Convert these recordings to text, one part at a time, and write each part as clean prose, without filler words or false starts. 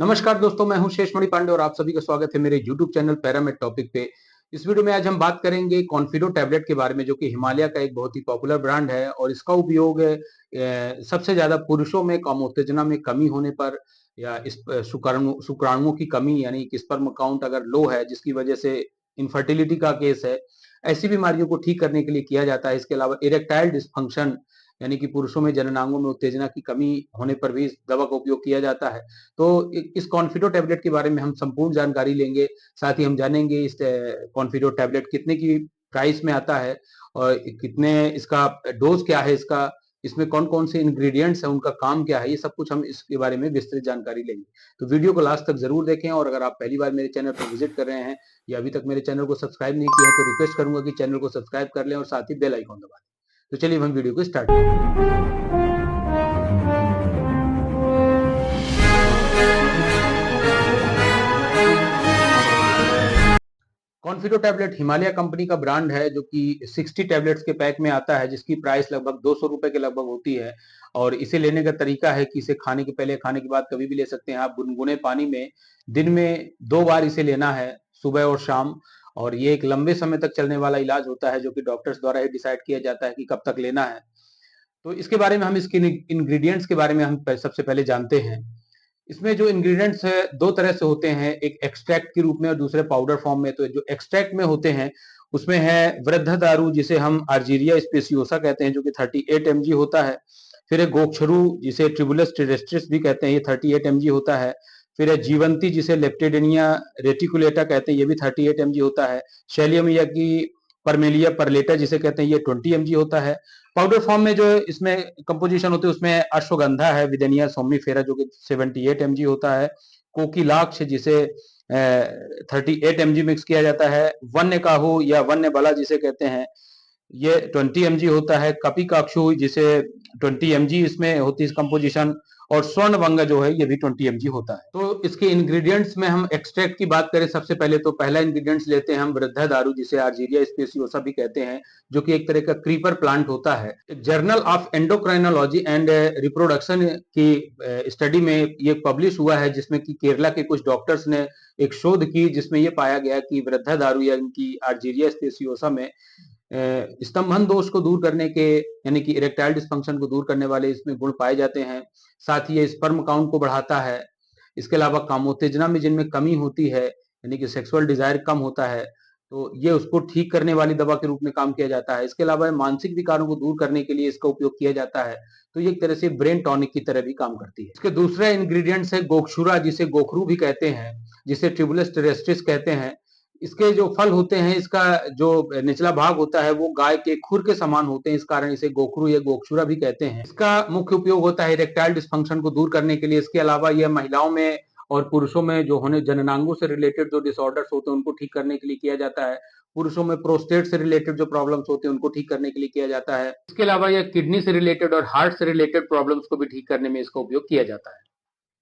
नमस्कार दोस्तों, मैं हूं शेषमणि पांडे और आप सभी का स्वागत है मेरे YouTube चैनल पैरामेड टॉपिक पे। इस वीडियो में आज हम बात करेंगे कॉन्फिडो टैबलेट के बारे में, जो कि हिमालय का एक बहुत ही पॉपुलर ब्रांड है और इसका उपयोग सबसे ज्यादा पुरुषों में कामोत्तेजना में कमी होने पर या इस शुक्राणुओं की कमी यानी कि स्पर्म काउंट अगर लो है, जिसकी वजह से इनफर्टिलिटी का केस है, ऐसी बीमारियों को ठीक करने के लिए किया जाता है। इसके अलावा इरेक्टाइल डिस्फंक्शन यानी कि पुरुषों में जननांगों में उत्तेजना की कमी होने पर भी इस दवा का उपयोग किया जाता है। तो इस कॉन्फिडो टैबलेट के बारे में हम संपूर्ण जानकारी लेंगे। साथ ही हम जानेंगे इस कॉन्फिडो टैबलेट कितने की प्राइस में आता है और कितने इसका डोज क्या है, इसका इसमें कौन कौन से इंग्रेडिएंट्स हैं, उनका काम क्या है, ये सब कुछ हम इसके बारे में विस्तृत जानकारी लेंगे। तो वीडियो को लास्ट तक जरूर देखें और अगर आप पहली बार मेरे चैनल पर विजिट कर रहे हैं या अभी तक मेरे चैनल को सब्सक्राइब नहीं किया है तो रिक्वेस्ट करूंगा कि चैनल को सब्सक्राइब कर लें और साथ ही बेल आइकॉन दबा दें। तो चलिए हम वीडियो को स्टार्ट करते हैं। कॉन्फिडो टैबलेट हिमालय कंपनी का ब्रांड है, जो कि 60 टैबलेट्स के पैक में आता है, जिसकी प्राइस लगभग 200 रुपए के लगभग होती है। और इसे लेने का तरीका है कि इसे खाने के पहले, खाने के बाद कभी भी ले सकते हैं आप। गुनगुने पानी में दिन में 2 बार इसे लेना है, सुबह और शाम। और ये एक लंबे समय तक चलने वाला इलाज होता है, जो कि डॉक्टर्स द्वारा ही डिसाइड किया जाता है कि कब तक लेना है। तो इसके बारे में हम इसके इंग्रेडिएंट्स के बारे में हम सबसे पहले जानते हैं। इसमें जो इंग्रेडिएंट्स है दो तरह से होते हैं, एक एक्सट्रैक्ट के रूप में और दूसरे पाउडर फॉर्म में। तो जो एक्सट्रैक्ट में होते हैं उसमें है वृद्ध दारू, जिसे हम आर्जीरिया स्पेसियोसा कहते हैं, जो कि 38 mg होता है। फिर है गोक्षरू, जिसे ट्रिबुलस टेरेस्ट्रिस भी कहते हैं, ये 38 mg होता है। फिर है जीवंती, जिसे लेप्टेडेनिया रेटिकुलेटा कहते हैं, ये भी 38 mg होता है। शैलियम या की परमेलिया परलेटा जिसे कहते हैं, ये 20 mg होता है। पाउडर फॉर्म में जो इसमें कंपोजिशन होते हैं उसमें अश्वगंधा है, विदेनिया सोमनीफेरा, जो कि 78 mg होता है। कोकिलाक्ष, जिसे 38 mg मिक्स किया जाता है। वन्य काहू या वन्य बला जिसे कहते हैं, ये 20 mg होता है। कपी काक्षु, जिसे 20 mg इसमें होती है कंपोजिशन। और स्वर्ण भंगा जो है ये भी 20 mg होता है। तो इसके इंग्रेडिएंट्स में हम एक्सट्रैक्ट की बात करें सबसे पहले, तो पहला इंग्रेडिएंट्स लेते हैं हम वृद्धा दारू, जिसे आर्जीरिया स्पेसियोसा भी कहते हैं, जो कि एक तरह का क्रीपर प्लांट होता है। Journal of endocrinology and reproduction की स्टडी में ये पब्लिश हुआ है, जिसमें कि केरला के कुछ डॉक्टर्स ने एक शोध की, जिसमें ये पाया गया कि वृद्धा दारू यानी कि आर्जीरिया स्पेसियोसा में स्तंभन दोष को दूर करने के यानी कि इरेक्टाइल डिस्फंक्शन को दूर करने वाले इसमें गुण पाए जाते हैं। साथ ही ये स्पर्म काउंट को बढ़ाता है। इसके अलावा कामोत्तेजना में जिनमें कमी होती है यानी कि सेक्सुअल डिजायर कम होता है, तो ये उसको ठीक करने वाली दवा के रूप में काम किया जाता है। इसके अलावा मानसिक विकारों को दूर करने के लिए इसका उपयोग किया जाता है। तो ये एक तरह से ब्रेन टॉनिक की तरह भी काम करती है। इसके दूसरा इंग्रेडिएंट्स है गोक्षुरा, जिसे गोखरू भी कहते हैं, जिसे ट्रिबुलस टेरेस्ट्रिस कहते हैं। इसके जो फल होते हैं, इसका जो निचला भाग होता है वो गाय के खुर के समान होते हैं, इस कारण इसे गोखरू या गोक्षुरा भी कहते हैं। इसका मुख्य उपयोग होता है इरेक्टाइल डिस्फंक्शन को दूर करने के लिए। इसके अलावा यह महिलाओं में और पुरुषों में जो होने जननांगों से रिलेटेड जो डिसऑर्डर्स होते हैं उनको ठीक करने के लिए किया जाता है। पुरुषों में प्रोस्टेट से रिलेटेड जो प्रॉब्लम्स होते हैं उनको ठीक करने के लिए किया जाता है। इसके अलावा यह किडनी से रिलेटेड और हार्ट से रिलेटेड प्रॉब्लम्स को भी ठीक करने में इसका उपयोग किया जाता है।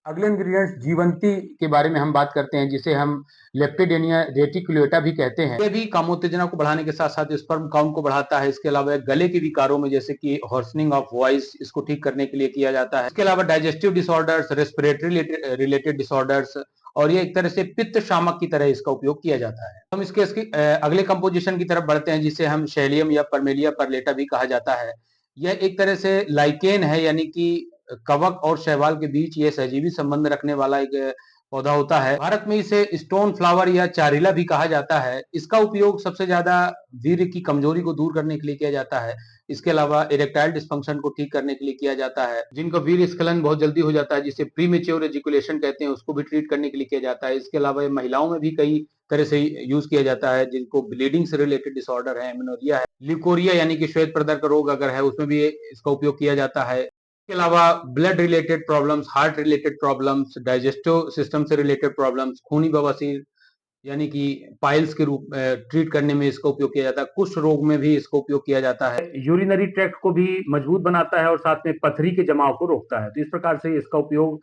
अगले इंग्रेडिएंट्स जीवंती के बारे में हम बात करते हैं, जिसे हम लेप्टेडेनिया रेटिकुलेटा भी कहते हैं। ये भी कामोत्तेजना को बढ़ाने के साथ साथ स्पर्म काउंट को बढ़ाता है। इसके अलावा गले के विकारों में जैसे कि हॉर्सनिंग ऑफ वॉइस, इसको ठीक करने के लिए किया जाता है। इसके अलावा digestive disorders, respiratory related disorders, और ये एक तरह से पित्त शामक की तरह इसका उपयोग किया जाता है। हम इसके अगले कंपोजिशन की तरफ बढ़ते हैं, जिसे हम शैलियम या परमेलिया परलेटा भी कहा जाता है। यह एक तरह से लाइकेन है, यानी कि कवक और शैवाल के बीच ये सहजीवी संबंध रखने वाला एक पौधा होता है। भारत में इसे स्टोन फ्लावर या चारिला भी कहा जाता है। इसका उपयोग सबसे ज्यादा वीर्य की कमजोरी को दूर करने के लिए किया जाता है। इसके अलावा इरेक्टाइल डिस्फंक्शन को ठीक करने के लिए किया जाता है। जिनका वीर्य स्खलन बहुत जल्दी हो जाता है, जिसे प्रीमेच्योर एजिकुलेशन कहते हैं, उसको भी ट्रीट करने के लिए किया जाता है। इसके अलावा ये महिलाओं में भी कई तरह से यूज किया जाता है, जिनको ब्लीडिंग से रिलेटेड डिसऑर्डर है, एमेनोरिया है, ल्यूकोरिया यानी कि श्वेत प्रदर का रोग अगर है, उसमें भी इसका उपयोग किया जाता है। इसके अलावा blood related problems, heart related problems, digestive system से रिलेटेड प्रॉब्लम्स, खूनी बवासीर यानी कि पाइल्स के रूप ट्रीट करने में इसका उपयोग किया जाता है। कुष्ठ रोग में भी इसका उपयोग किया जाता है। यूरिनरी ट्रैक्ट को भी मजबूत बनाता है और साथ में पथरी के जमाव को रोकता है। तो इस प्रकार से इसका उपयोग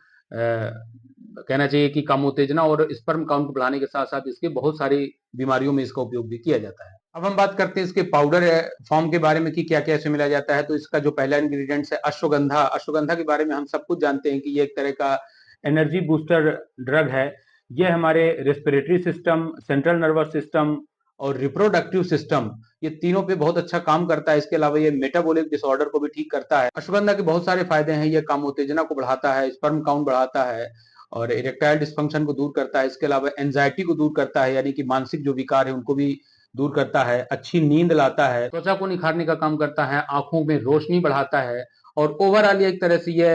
कहना चाहिए कि कामोत्तेजना और स्पर्म काउंट को बढ़ाने के साथ साथ इसके बहुत सारी बीमारियों में इसका उपयोग भी किया जाता है। अब हम बात करते हैं इसके पाउडर फॉर्म के बारे में कि क्या क्या इसमें मिलाया जाता है। तो इसका जो पहला इंग्रेडिएंट्स है अश्वगंधा। अश्वगंधा के बारे में हम सब कुछ जानते हैं कि ये एक तरह का एनर्जी बूस्टर ड्रग है। ये हमारे respiratory system, central nervous system और रिप्रोडक्टिव सिस्टम, ये तीनों पे बहुत अच्छा काम करता है। इसके अलावा ये मेटाबॉलिक डिसऑर्डर को भी ठीक करता है। अश्वगंधा के बहुत सारे फायदे हैं। ये काम उत्तेजना को बढ़ाता है, स्पर्म काउंट बढ़ाता है और इरेक्टाइल डिस्फंक्शन को दूर करता है। इसके अलावा एंजाइटी को दूर करता है, यानी कि मानसिक जो विकार है उनको भी दूर करता है। अच्छी नींद लाता है, त्वचा को निखारने का काम करता है, आंखों में रोशनी बढ़ाता है और ओवरऑल एक तरह से ये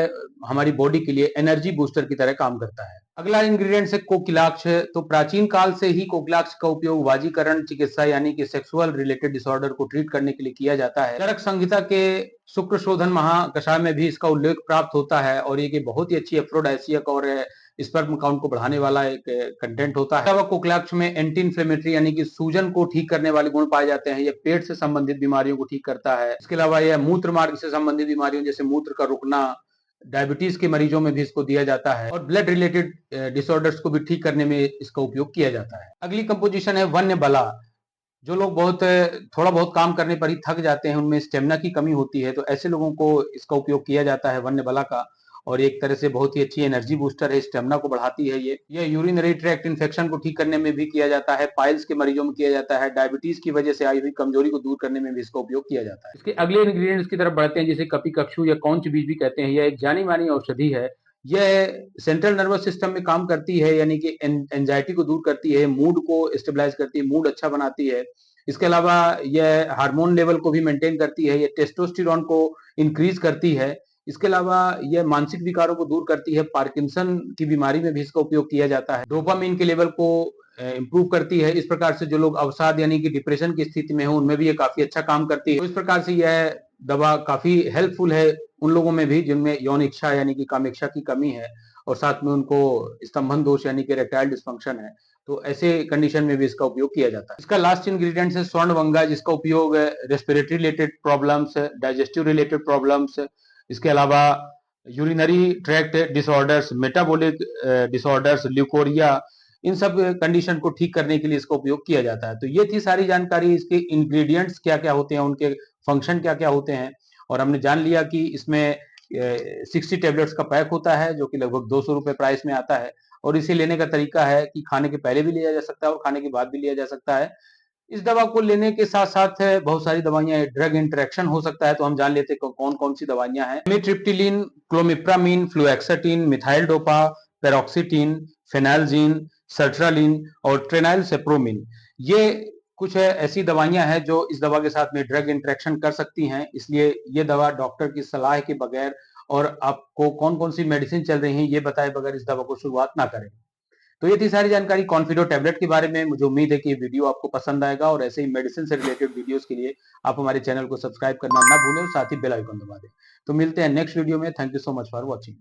हमारी बॉडी के लिए एनर्जी बूस्टर की तरह काम करता है। अगला इंग्रेडिएंट है कोकिलाक्ष। तो प्राचीन काल से ही कोकिलाक्ष का उपयोग वाजीकरण चिकित्सा यानी कि सेक्सुअल रिलेटेड डिसऑर्डर को ट्रीट करने के लिए किया जाता है। चरक संहिता के शुक्र शोधन महाकषाय में भी इसका उल्लेख प्राप्त होता है और ये बहुत ही अच्छी एफ्रोडाइसियक और स्पर्म काउंट को बढ़ाने वाला एक कंटेंट होता है। कोकिलाक्ष में एंटी इंफ्लेमेटरी यानी कि सूजन को ठीक करने वाले गुण पाए जाते हैं। ये पेट से संबंधित बीमारियों को ठीक करता है। इसके अलावा यह मूत्र मार्ग से संबंधित बीमारियों जैसे मूत्र का रुकना, डायबिटीज के मरीजों में भी इसको दिया जाता है और ब्लड रिलेटेड डिसऑर्डर्स को भी ठीक करने में इसका उपयोग किया जाता है। अगली कंपोजिशन है वन्य बला। जो लोग थोड़ा बहुत काम करने पर ही थक जाते हैं, उनमें स्टेमिना की कमी होती है, तो ऐसे लोगों को इसका उपयोग किया जाता है वन्य बला का। और एक तरह से बहुत ही अच्छी एनर्जी बूस्टर है, स्टेमिना को बढ़ाती है। ये यूरिनरी ट्रैक्ट इन्फेक्शन को ठीक करने में भी किया जाता है, पाइल्स के मरीजों में किया जाता है, डायबिटीज की वजह से आई हुई कमजोरी को दूर करने में भी इसका उपयोग किया जाता है। इसके अगले इंग्रेडिएंट्स की तरफ बढ़ते हैं, जिसे कपिकक्षु या कौंच बीज भी कहते हैं। यह एक जानी मानी औषधि है। यह सेंट्रल नर्वस सिस्टम में काम करती है, यानी कि एंजाइटी को दूर करती है, मूड को स्टेबलाइज करती है, मूड अच्छा बनाती है। इसके अलावा यह हार्मोन लेवल को भी मेंटेन करती है, ये टेस्टोस्टेरोन को इंक्रीज करती है। इसके अलावा यह मानसिक विकारों को दूर करती है। पार्किंसन की बीमारी में भी इसका उपयोग किया जाता है। डोपामिन के लेवल को इंप्रूव करती है। इस प्रकार से जो लोग अवसाद यानी कि डिप्रेशन की स्थिति में हो, उनमें भी ये काफी अच्छा काम करती है। तो इस प्रकार से यह दवा काफी हेल्पफुल है उन लोगों में भी जिनमें यौन इच्छा यानी कि कामेच्छा की कमी है और साथ में उनको स्तंभन दोष यानी कि इरेक्टाइल डिस्फंक्शन है। तो ऐसे कंडीशन में भी इसका उपयोग किया जाता है। इसका लास्ट इंग्रेडिएंट है स्वर्णवंगा, जिसका उपयोग respiratory related problems, digestive related problems, इसके अलावा urinary tract disorders, metabolic disorders, leucorrhoea, इन सब कंडीशन को ठीक करने के लिए इसका उपयोग किया जाता है। तो ये थी सारी जानकारी, इसके इंग्रेडिएंट्स क्या क्या होते हैं, उनके फंक्शन क्या क्या होते हैं। और हमने जान लिया कि इसमें 60 टेबलेट्स का पैक होता है जो कि लगभग 200 रुपए प्राइस में आता है। और इसे लेने का तरीका है कि खाने के पहले भी लिया जा सकता है और खाने के बाद भी लिया जा सकता है। इस दवा को लेने के साथ साथ बहुत सारी दवाइयां ड्रग इंटरेक्शन हो सकता है, तो हम जान लेते हैं कौन कौन सी दवाइयां हैं। मिट्रिप्टिलिन, क्लोमिप्रामीन, फ्लुएक्साटिन, मिथाइल डोपा, पेरोक्सिटिन, फेनाल्जीन, सर्ट्रालिन और ट्रेनाइलसेप्रोमिन, ये कुछ ऐसी दवाइयां हैं जो इस दवा के साथ में ड्रग इंटरेक्शन कर सकती हैं। इसलिए ये दवा डॉक्टर की सलाह के बगैर और आपको कौन कौन सी मेडिसिन चल रही है ये बताए बगैर इस दवा को शुरुआत ना करें। तो ये थी सारी जानकारी कॉन्फिडो टैबलेट के बारे में। मुझे उम्मीद है कि ये वीडियो आपको पसंद आएगा और ऐसे ही मेडिसिन से रिलेटेड वीडियोस के लिए आप हमारे चैनल को सब्सक्राइब करना ना भूलें और साथ ही बेल आइकन दबा दें। तो मिलते हैं नेक्स्ट वीडियो में। Thank you so much for watching.